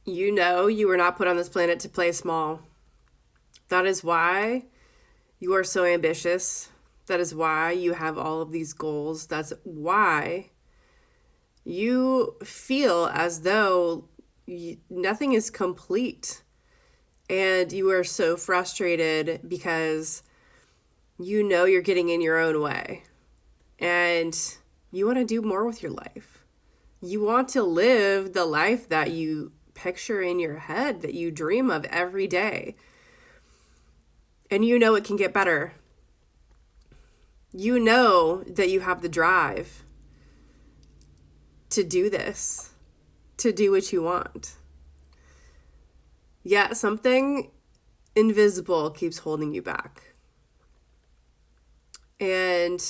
You know you were not put on this planet to play small. That is why you are so ambitious. That is why you have all of these goals. That's why you feel as though nothing is complete. And you are so frustrated because you know you're getting in your own way. And you want to do more with your life. You want to live the life that you picture in your head, that you dream of every day. And you know it can get better. You know that you have the drive to do this, to do what you want. Yet something invisible keeps holding you back. And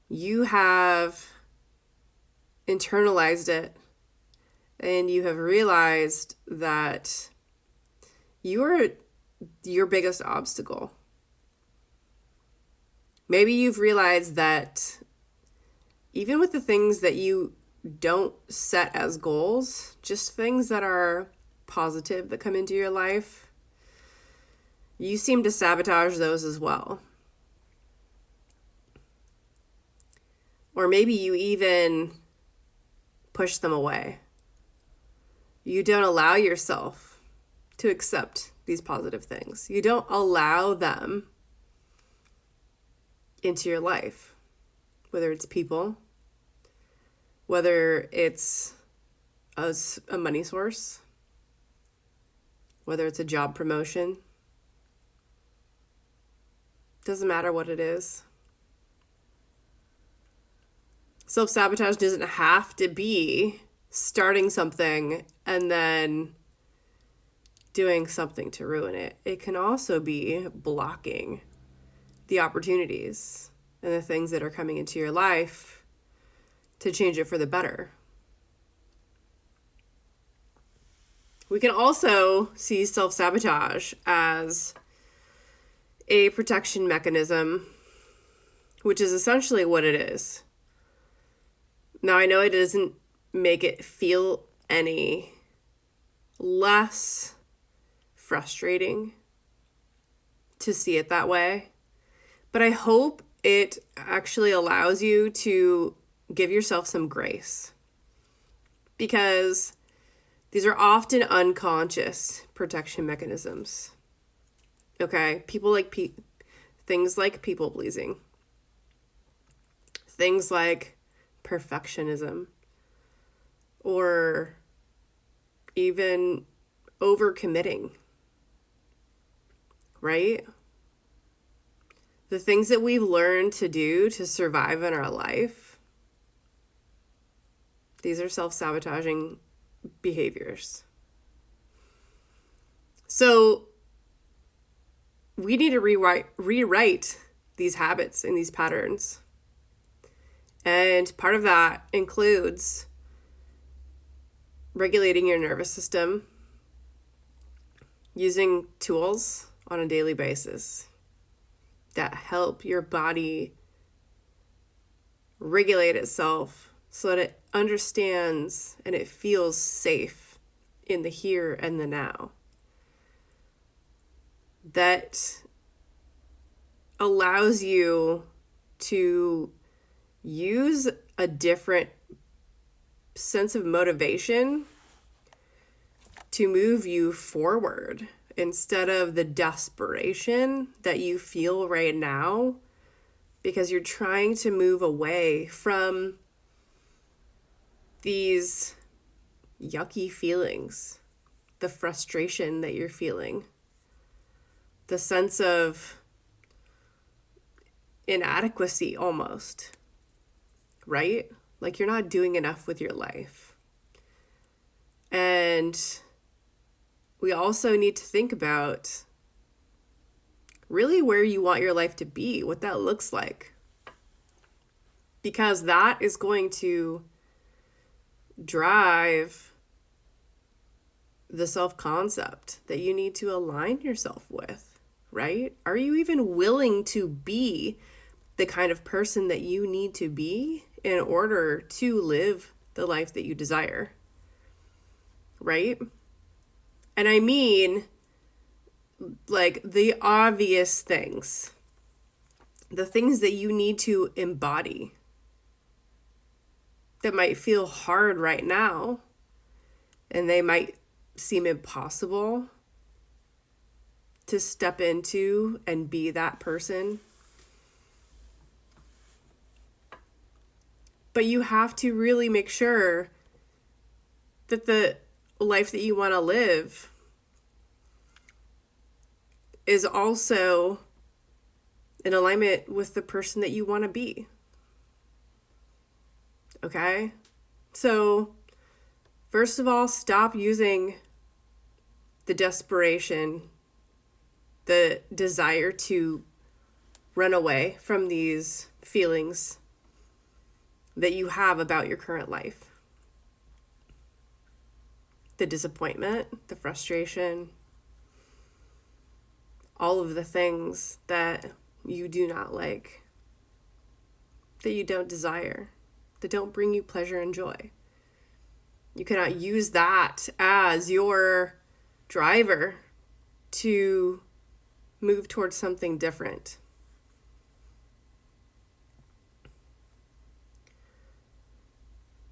you have internalized it, and you have realized that you are your biggest obstacle. Maybe you've realized that even with the things that you don't set as goals, just things that are positive that come into your life, you seem to sabotage those as well. Or maybe you even push them away. You don't allow yourself to accept these positive things. You don't allow them into your life, whether it's people, whether it's a money source, whether it's a job promotion. Doesn't matter what it is. Self-sabotage doesn't have to be starting something and then doing something to ruin it. It can also be blocking the opportunities and the things that are coming into your life to change it for the better. We can also see self-sabotage as a protection mechanism, which is essentially what it is. Now, I know it doesn't make it feel any less frustrating to see it that way, but I hope it actually allows you to give yourself some grace, because these are often unconscious protection mechanisms. Okay, things like people pleasing, things like perfectionism, or even overcommitting, right? The things that we've learned to do to survive in our life, these are self-sabotaging behaviors. So we need to rewrite these habits and these patterns. And part of that includes regulating your nervous system, using tools on a daily basis that help your body regulate itself so that it understands and it feels safe in the here and the now. That allows you to use a different sense of motivation to move you forward instead of the desperation that you feel right now because you're trying to move away from these yucky feelings, the frustration that you're feeling, the sense of inadequacy almost, right? Like you're not doing enough with your life. And we also need to think about really where you want your life to be, what that looks like. Because that is going to drive the self-concept that you need to align yourself with, right? Are you even willing to be the kind of person that you need to be in order to live the life that you desire? right? And I mean, like, the obvious things, the things that you need to embody that might feel hard right now, and they might seem impossible to step into and be that person. But you have to really make sure that the life that you want to live is also in alignment with the person that you want to be. Okay? So, first of all, stop using the desperation, the desire to run away from these feelings that you have about your current life. The disappointment, the frustration, all of the things that you do not like, that you don't desire, that don't bring you pleasure and joy. You cannot use that as your driver to move towards something different.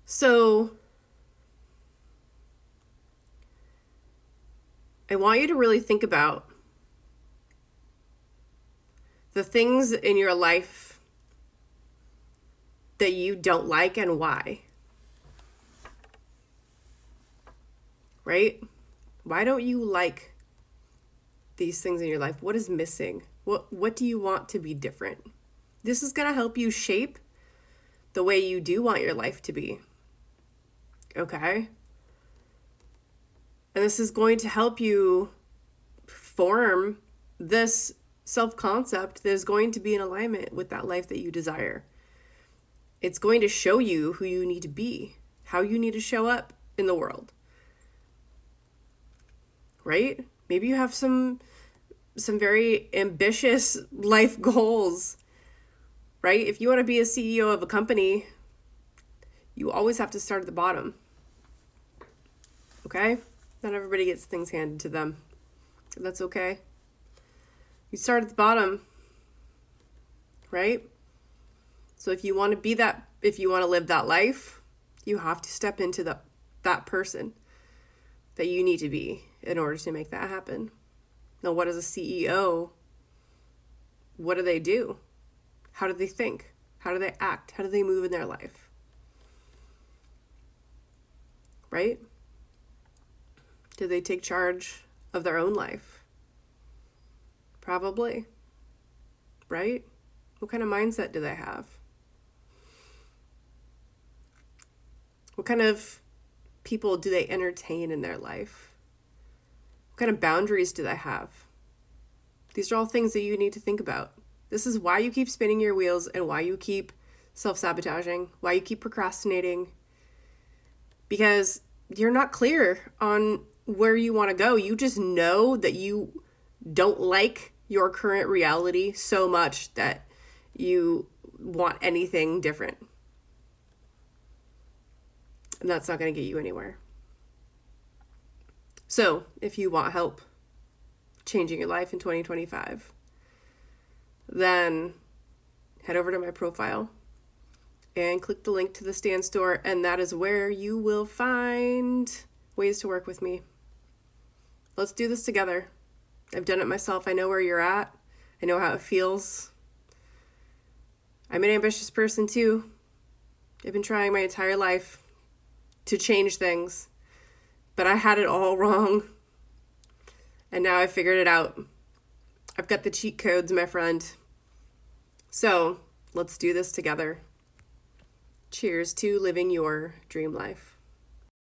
So, I want you to really think about the things in your life that you don't like and why. Right? Why don't you like these things in your life? What is missing? What do you want to be different? This is going to help you shape the way you do want your life to be. Okay? And this is going to help you form this self-concept that is going to be in alignment with that life that you desire. It's going to show you who you need to be, how you need to show up in the world. Right? Maybe you have some very ambitious life goals, right? If you want to be a CEO of a company, you always have to start at the bottom. Okay? Not everybody gets things handed to them. That's okay. You start at the bottom, right? So if you want to be that, if you want to live that life, you have to step into that person that you need to be in order to make that happen. Now, what is a CEO? What do they do? How do they think? How do they act? How do they move in their life? Right? Do they take charge of their own life? Probably. Right? What kind of mindset do they have? What kind of people do they entertain in their life? What kind of boundaries do they have? These are all things that you need to think about. This is why you keep spinning your wheels and why you keep self-sabotaging, why you keep procrastinating. Because you're not clear on where you want to go. You just know that you don't like your current reality so much that you want anything different. And that's not going to get you anywhere. So, if you want help changing your life in 2025, then head over to my profile and click the link to the Stand Store, and that is where you will find ways to work with me. Let's do this together. I've done it myself. I know where you're at. I know how it feels. I'm an ambitious person too. I've been trying my entire life to change things, but I had it all wrong. And now I figured it out. I've got the cheat codes, my friend. So let's do this together. Cheers to living your dream life.